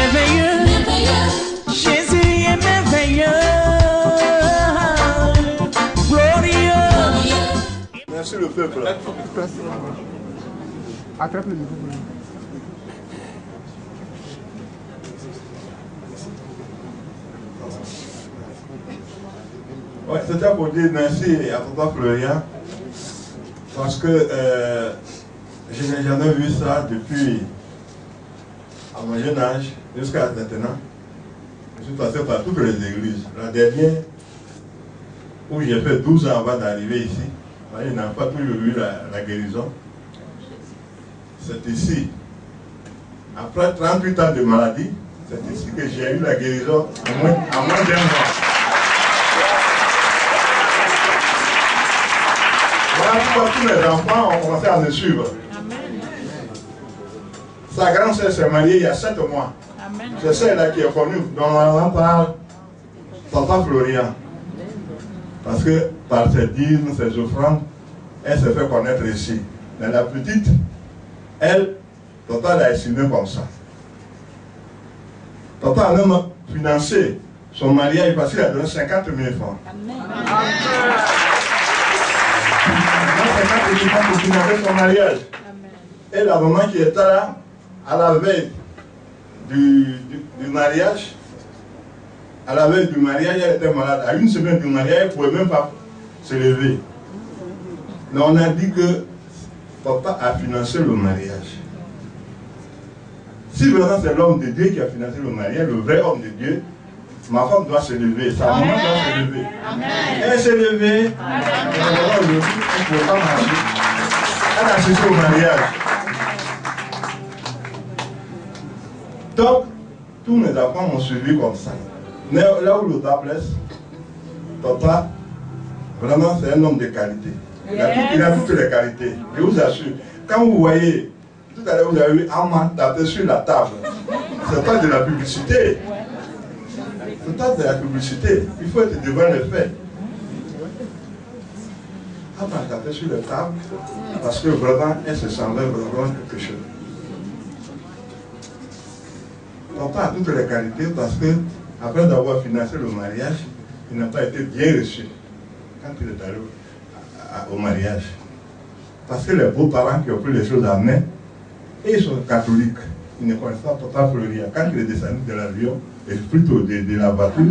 merveilleux. Jésus est merveilleux. Glorieux. Merci le peuple. Attrape le micro. Ouais, c'était pour dire merci à Papa Florian, parce que je n'ai jamais vu ça depuis à mon jeune âge jusqu'à maintenant. Je suis passé par toutes les églises. La dernière, où j'ai fait 12 ans avant d'arriver ici, je n'ai pas toujours eu la guérison. C'est ici, après 38 ans de maladie, c'est ici que j'ai eu la guérison en moins d'un mois. Voilà pourquoi tous mes enfants ont commencé à me suivre. Sa grande sœur s'est mariée il y a 7 mois. C'est celle-là qui est connue, dont on parle, Papa Florian. Parce que par ses dîmes, ses offrandes, elle s'est fait connaître ici. Mais la petite, elle, Papa l'a estimée comme ça. Papa a même financé son mariage parce qu'il a donné 50 000 francs. 50 000 francs pour financer son mariage. Et la maman qui était là, à la veille du mariage, elle était malade. À une semaine du mariage, elle ne pouvait même pas se lever. Mais on a dit que Papa a financé le mariage. Si vraiment c'est l'homme de Dieu qui a financé le mariage, le vrai homme de Dieu, ma femme doit se lever, sa maman doit se lever. Elle s'est levée, elle ne pouvait pas marcher. Elle a assisté au mariage. Donc, tous mes enfants m'ont suivi comme ça. Mais là où le bas blesse, Papa, vraiment c'est un homme de qualité. Il a toutes les qualités. Je vous assure, quand vous voyez, tout à l'heure vous avez vu Amman taper sur la table, ce n'est pas de la publicité. Ce n'est pas de la publicité. Il faut être devant les faits. Amman taper sur la table parce que vraiment, elle se semblait vraiment quelque chose. Papa a toutes les qualités parce que, après d'avoir financé le mariage, il n'a pas été bien reçu quand il est allé au mariage. Parce que les beaux-parents qui ont pris les choses en main, et ils sont catholiques, ils ne connaissent pas Papa Florian. Quand il est descendu de l'avion, et plutôt de la voiture,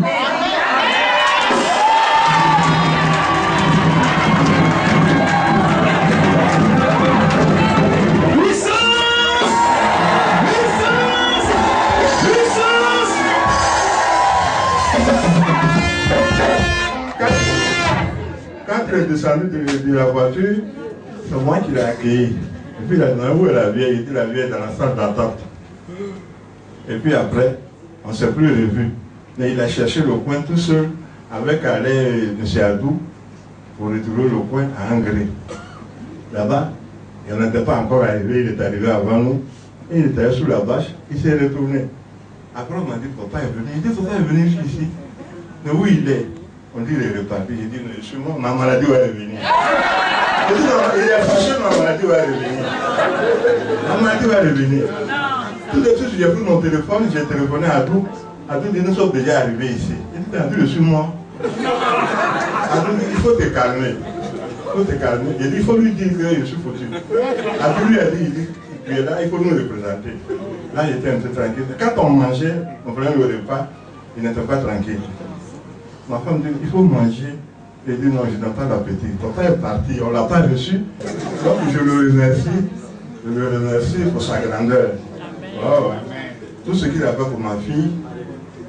quand il est descendu de la voiture, c'est moi qui l'ai accueilli. Et puis, où est la vieille? Il dit la vieille dans la salle d'attente. Et puis après, on ne s'est plus revu. Mais il a cherché le coin tout seul, avec Alain de Adou, pour retrouver le coin à Angré. Là-bas, il n'était pas encore arrivé, il est arrivé avant nous. Et il était sous la bâche, il s'est retourné. Après, on m'a dit, papa est venu. Il dit, papa est venu jusqu'ici. Mais où il est? On dit, il est reparti. J'ai dit, sur moi, ma maladie va revenir. Je dis, non, il est fâché, ma maladie va revenir. Ma maladie va revenir. Tout de suite, j'ai pris mon téléphone, j'ai téléphoné à Adou. Adou dit, nous sommes déjà arrivés ici. Il dit, Adou, suis moi. Adou dit, il faut te calmer. Il faut te calmer. J'ai dit, il faut lui dire que je suis foutu. Adou lui a dit, tu es là, il faut nous représenter. Là, j'étais un peu tranquille. Quand on mangeait, on prenait le repas, il n'était pas tranquille. Ma femme dit, il faut manger. Il dit, non, je n'ai pas d'appétit. Papa est parti, on ne l'a pas reçu. Donc, je le remercie pour sa grandeur. Oh, ouais. Tout ce qu'il a fait pour ma fille,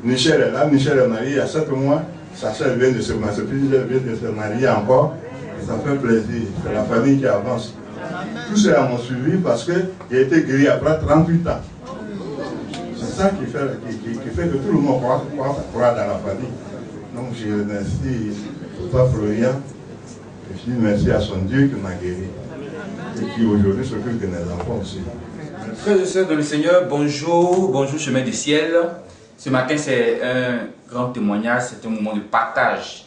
Michel est là, Michel est marié il y a 7 mois. Sa soeur vient de se marier encore. Et ça fait plaisir. C'est la famille qui avance. Tout cela m'ont suivi parce qu'il a été guéri après 38 ans. C'est ça qui fait que tout le monde croit dans la famille. Donc je remercie Papa Florian. Et je dis merci à son Dieu qui m'a guéri. Et qui aujourd'hui s'occupe de mes enfants aussi. Frères et sœurs dans le Seigneur, bonjour, bonjour chemin du ciel. Ce matin c'est un grand témoignage, c'est un moment de partage.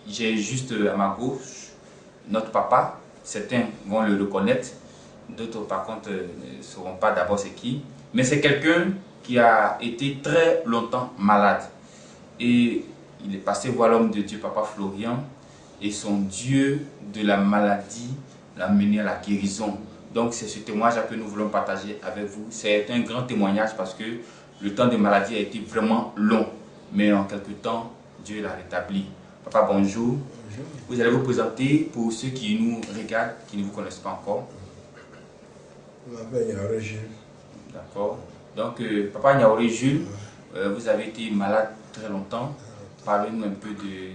J'ai juste à ma gauche notre papa, certains vont le reconnaître, d'autres par contre ne sauront pas d'abord c'est qui. Mais c'est quelqu'un qui a été très longtemps malade. Et il est passé voir l'homme de Dieu, Papa Florian, et son Dieu de la maladie l'a mené à la guérison. Donc c'est ce témoignage que nous voulons partager avec vous. C'est un grand témoignage parce que le temps de maladie a été vraiment long. Mais en quelque temps, Dieu l'a rétabli. Papa, bonjour. Bonjour. Vous allez vous présenter pour ceux qui nous regardent, qui ne vous connaissent pas encore. Je m'appelle Niaouré Jules. D'accord. Donc, Papa Niaouré Jules, vous avez été malade très longtemps. Parlez-nous un peu de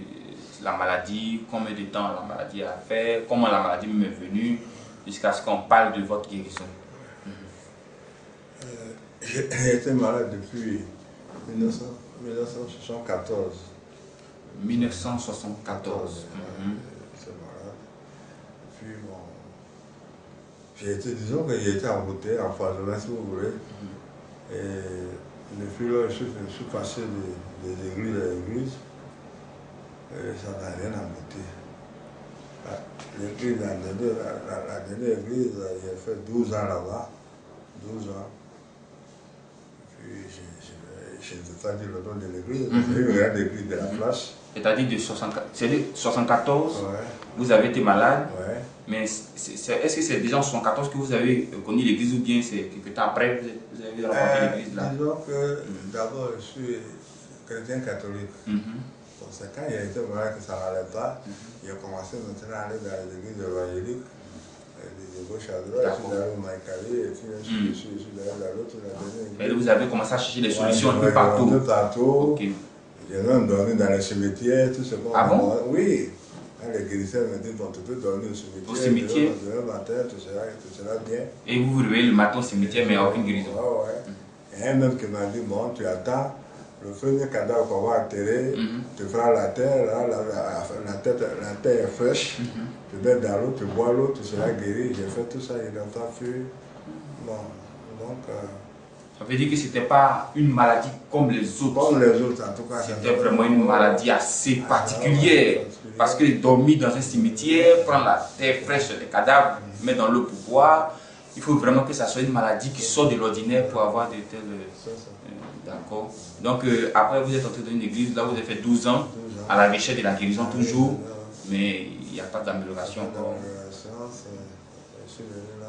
la maladie, combien de temps la maladie a fait, comment la maladie m'est venue, jusqu'à ce qu'on parle de votre guérison. J'ai été malade depuis 1974. 1974. C'est malade. Puis bon, j'ai été, disons que j'ai été embouté, empoisonné si vous voulez. Et depuis là, je suis passé des églises à l'église. Et ça n'a rien embouté. L'église, la dernière église, j'ai fait 12 ans là-bas. 12 ans. Puis je ne veux pas dire le nom de l'église, c'est une grande église de la place. C'est-à-dire de 74, Ouais. vous avez été malade. Ouais. Mais est-ce que c'est déjà en 74 que vous avez connu l'église ou bien c'est quelques temps après vous avez rencontré l'église là? Disons que d'abord je suis chrétien catholique. Bon, c'est quand j'ai été malade que ça n'allait pas. J'ai commencé maintenant à aller dans les églises évangéliques. De gauche à droite, je suis allé au Maïkali et puis je suis allé dans l'autre, la dernière église. Et vous avez commencé à chercher des solutions un peu partout. Un peu partout. Okay. J'ai même dormi dans les cimetières, tout ce qu'on Ah bon? Oui. Quand les guérisseurs me disent, bon, tu peux dormir au cimetière. Au cimetière? Demain matin, tout sera bien. Et vous vous réveillez le matin au cimetière, mais il n'y a aucune guérison. Ouais. Il y a un homme qui m'a dit, bon, tu attends, le premier cadavre qu'on va enterrer, tu feras la terre, là, la terre est fraîche, tu mets dans l'eau, tu bois l'eau, tu seras guéri. J'ai fait tout ça, il n'a pas pu. Bon, donc... Ça veut dire que ce n'était pas une maladie comme les autres. Comme les autres, en tout cas. C'était vraiment une maladie assez particulière. Parce que dormir dans un cimetière, prendre la terre fraîche des cadavres, mettre dans l'eau pour boire, il faut vraiment que ça soit une maladie qui sort de l'ordinaire pour avoir de telles... D'accord. Donc après vous êtes entré dans une église, là vous avez fait 12 ans, à la recherche de la guérison toujours, mais il n'y a pas d'amélioration encore. Je suis venu là,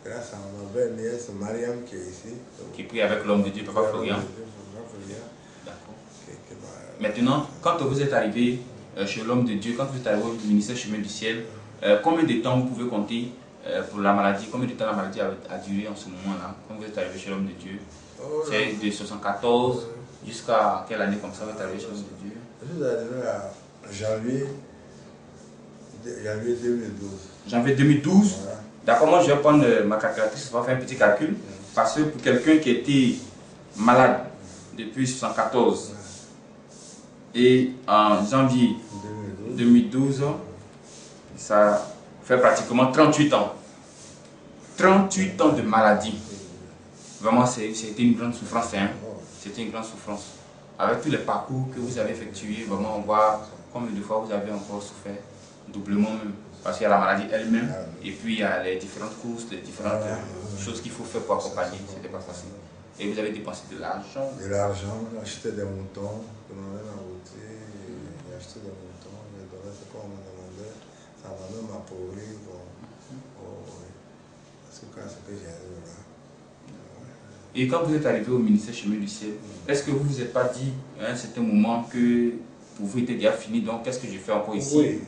grâce à ma belle nièce Mariam qui est ici. Qui prie avec l'homme de Dieu, Papa Florian. D'accord. Maintenant, quand vous êtes arrivé chez l'homme de Dieu, quand vous êtes arrivé au ministère Chemin du Ciel, combien de temps vous pouvez compter pour la maladie? Combien de temps la maladie a duré en ce moment-là, quand vous êtes arrivé chez l'homme de Dieu? C'est de 74 jusqu'à quelle année comme ça vous êtes arrivé chez l'homme de Dieu? Je suis arrivé à janvier 2012. Janvier 2012. Voilà. D'accord, moi je vais prendre ma calculatrice, on va faire un petit calcul. Parce que pour quelqu'un qui était malade depuis 1974 et en janvier 2012, ça fait pratiquement 38 ans. 38 ans de maladie. Vraiment, c'était une grande souffrance. Hein? C'était une grande souffrance. Avec tous les parcours que vous avez effectués, vraiment, on voit combien de fois vous avez encore souffert, doublement même. Parce qu'il y a la maladie elle-même, et puis il y a les différentes courses, les différentes choses qu'il faut faire pour accompagner. C'était pas facile. Et vous avez dépensé de l'argent. De l'argent, j'ai acheté des moutons, que l'on avait embouté, j'ai acheté des moutons, j'ai donné ce qu'on m'a demandé, ça m'a même appauvri. Bon. C'est ce que j'ai arrivé là. Et quand vous êtes arrivé au ministère Chemin du Ciel, est-ce que vous vous êtes pas dit à un certain moment que pour vous était déjà fini, donc qu'est-ce que je fais encore ici? Oui,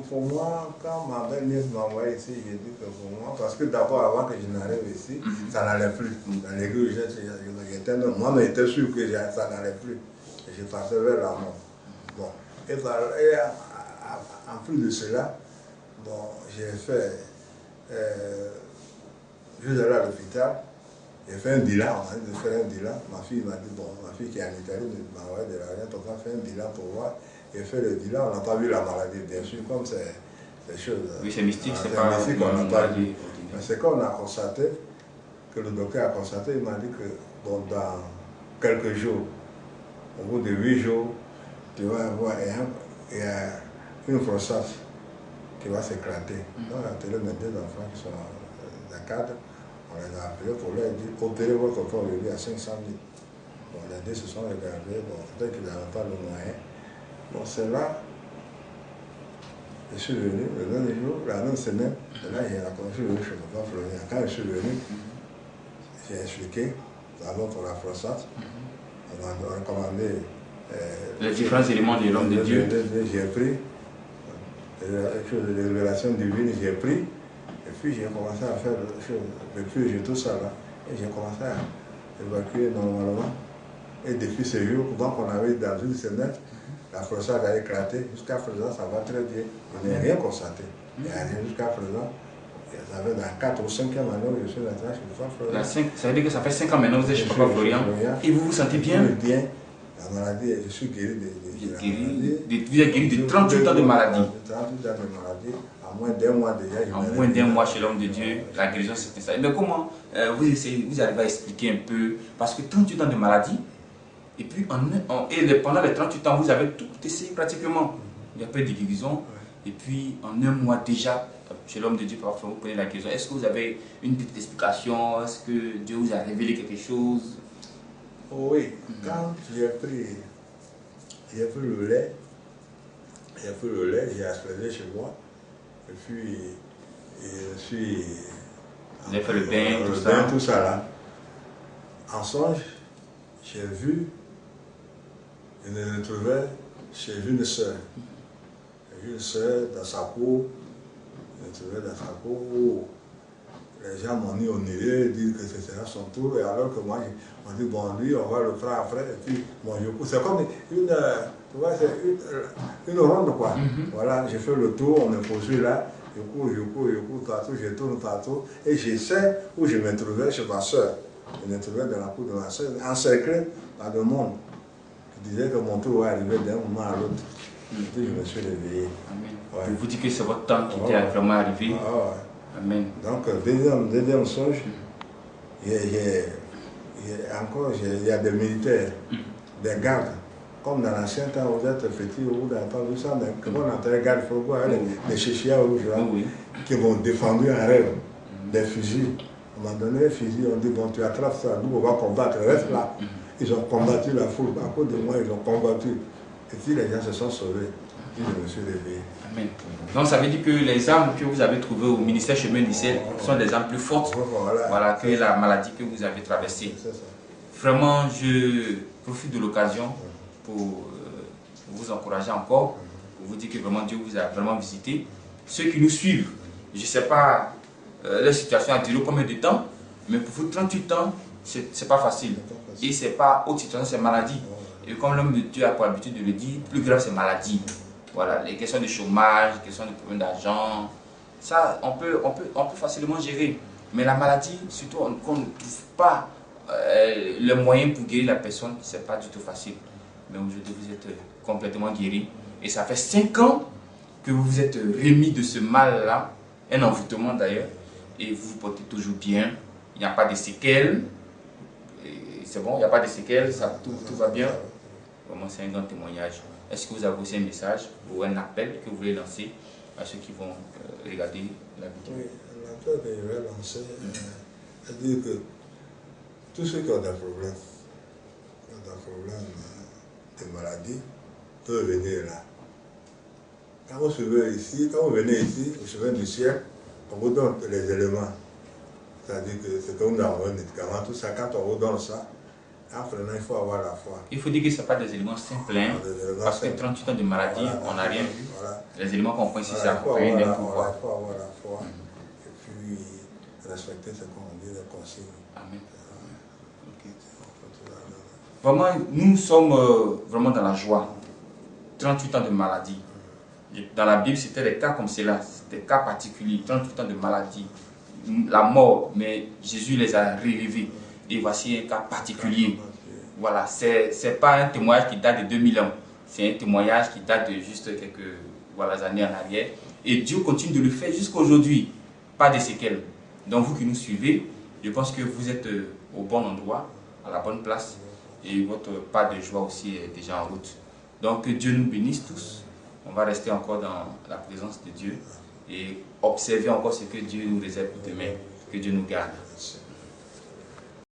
pour moi, quand ma belle-nièce m'a envoyé ici, j'ai dit que pour moi, parce que d'abord, avant que je n'arrive ici, ça n'allait plus. Dans l'église, moi-même j'étais sûr que ça n'allait plus. Et je passais vers la mort. Bon, et en plus de cela, bon, j'ai fait, je suis allé à l'hôpital. J'ai fait un bilan, on a dit de faire un bilan. Ma fille m'a dit, bon, ma fille qui est en Italie m'a envoyé de l'argent, donc on a fait un bilan pour voir. J'ai fait le bilan, on n'a pas vu la maladie, bien sûr, comme c'est des choses. Oui, c'est mystique, c'est pas mystique, on n'a pas vu. ordinaire. Mais c'est qu'on a constaté, que le docteur a constaté, il m'a dit que, bon, dans quelques jours, au bout de 8 jours, tu vas avoir il y a une prostate qui va s'éclater. Donc, on a télé mes 2 enfants qui sont dans le cadre. On On les a appelés pour leur dire opérez votre corps aujourd'hui à 500 000. Bon, les deux se sont regardés, bon, peut-être qu'ils n'avaient pas le moyen. Bon, c'est là, je suis venu le dernier jour, la même semaine, et là, j'ai raconté, je suis venu chez le papa Florian. Quand je suis venu, j'ai expliqué, d'abord pour la prostate, on a commandé les différents éléments de l'homme de Dieu. J'ai pris les révélations divines, j'ai pris, et puis j'ai commencé à faire le purge, tout ça là, et j'ai commencé à évacuer normalement. Et depuis ce jour, donc on avait dans une semaine, la prostate a éclaté, jusqu'à présent ça va très bien. Je n'ai rien constaté. Il n'y a rien jusqu'à présent. Ça fait dans 4 ou 5e année où je suis rentré chez Papa Florian. Ça veut dire que ça fait 5 ans maintenant que vous êtes chez Papa Florian. Et vous vous sentez bien? Bien. La maladie, je suis guéri de la maladie. Vous êtes guéri de 38 ans de maladie. 38 ans de maladie. À moins d'un mois déjà. En moins d'un mois chez l'homme de Dieu, la guérison c'était ça. Mais comment vous arrivez à expliquer un peu? Parce que 38 ans de maladie, et puis pendant les 38 ans, vous avez tout essayé pratiquement. Il n'y a pas de guérison. Et puis en un mois déjà, chez l'homme de Dieu, parfois vous prenez la guérison. Est-ce que vous avez une petite explication? Est-ce que Dieu vous a révélé quelque chose? Oui, quand j'ai pris le lait, j'ai aspergé chez moi. Et puis, je suis. Vous avez fait le bain, tout ça là. En songe, j'ai vu, je me retrouvais chez une soeur. J'ai vu une soeur dans sa peau, je me trouvais dans sa peau. Les gens m'ont mis au milieu, dit que c'était son tour, et alors que moi, on dit, bon, lui, on va le faire après, et puis, bon, c'est comme une ronde, quoi. Voilà, j'ai fait le tour, on me poursuit là, je cours, partout, je tourne partout, et je sais où je me trouvais chez ma soeur. Je me trouvais dans la cour de ma soeur, encerclé par le monde, qui disait que mon tour va arriver d'un moment à l'autre. Et puis, je me suis réveillé. Amen. Ouais. Je vous dis que c'est votre temps qui était vraiment arrivé. Amen. Donc, deuxième songe, il y a des militaires, des gardes. Comme dans l'ancien temps, vous êtes petit, vous avez entendu ça, mais comment on entend les gardes, il faut voir, les chichias rouges là, qui vont défendre un rêve, des fusils. À un moment donné, les fusils, on dit, bon, tu attrapes ça, nous on va combattre, reste là. Ils ont combattu la foule, à cause de moi, ils ont combattu. Et puis les gens se sont sauvés. Puis je me suis réveillé. Amen. Donc ça veut dire que les armes que vous avez trouvées au ministère Chemin du Ciel sont des armes plus fortes, voilà, que la maladie que vous avez traversée. Vraiment, je profite de l'occasion pour vous encourager encore, pour vous dire que vraiment Dieu vous a vraiment visité. Ceux qui nous suivent, je ne sais pas leur situation a duré combien de temps, mais pour vous 38 ans, c'est pas facile. Et c'est pas autre situation, c'est maladie. Et comme l'homme de Dieu a pour habitude de le dire, plus grave c'est maladie. Voilà, les questions de chômage, les questions de problèmes d'argent, ça on peut facilement gérer. Mais la maladie, surtout qu'on ne trouve pas le moyen pour guérir la personne, c'est pas du tout facile. Mais aujourd'hui vous êtes complètement guéri. Et ça fait 5 ans que vous vous êtes remis de ce mal-là, un envoûtement d'ailleurs, et vous vous portez toujours bien. Il n'y a pas de séquelles. C'est bon, il n'y a pas de séquelles, tout va bien. Vraiment, c'est un grand témoignage. Est-ce que vous avez aussi un message ou un appel que vous voulez lancer à ceux qui vont regarder la vidéo? Oui, l'appel que je vais lancer, c'est dire que tous ceux qui ont des problèmes, de maladie, peuvent venir là. Quand vous venez ici, au chemin du ciel, on vous donne les éléments. C'est-à-dire que c'est comme dans un médicament, tout ça, quand on vous donne ça, apprenant, il faut avoir la foi. Il faut dire que ce n'est pas des éléments simples, hein, parce que 38 ans de maladie, voilà, on n'a rien vu. Voilà. Les éléments qu'on prend ici, c'est accompagné d'un pouvoir. Il faut avoir la foi et puis respecter ce qu'on dit, les consignes. Amen. Okay. Vraiment, nous sommes vraiment dans la joie. 38 ans de maladie. Dans la Bible, c'était des cas comme cela, c'était des cas particuliers, 38 ans de maladie, la mort, mais Jésus les a relevés. Et voici un cas particulier. Voilà, c'est pas un témoignage qui date de 2000 ans. C'est un témoignage qui date de juste quelques années en arrière. Et Dieu continue de le faire jusqu'à aujourd'hui. Pas de séquelles. Donc vous qui nous suivez, je pense que vous êtes au bon endroit, à la bonne place. Et votre pas de joie aussi est déjà en route. Donc que Dieu nous bénisse tous. On va rester encore dans la présence de Dieu et observer encore ce que Dieu nous réserve pour demain. Que Dieu nous garde.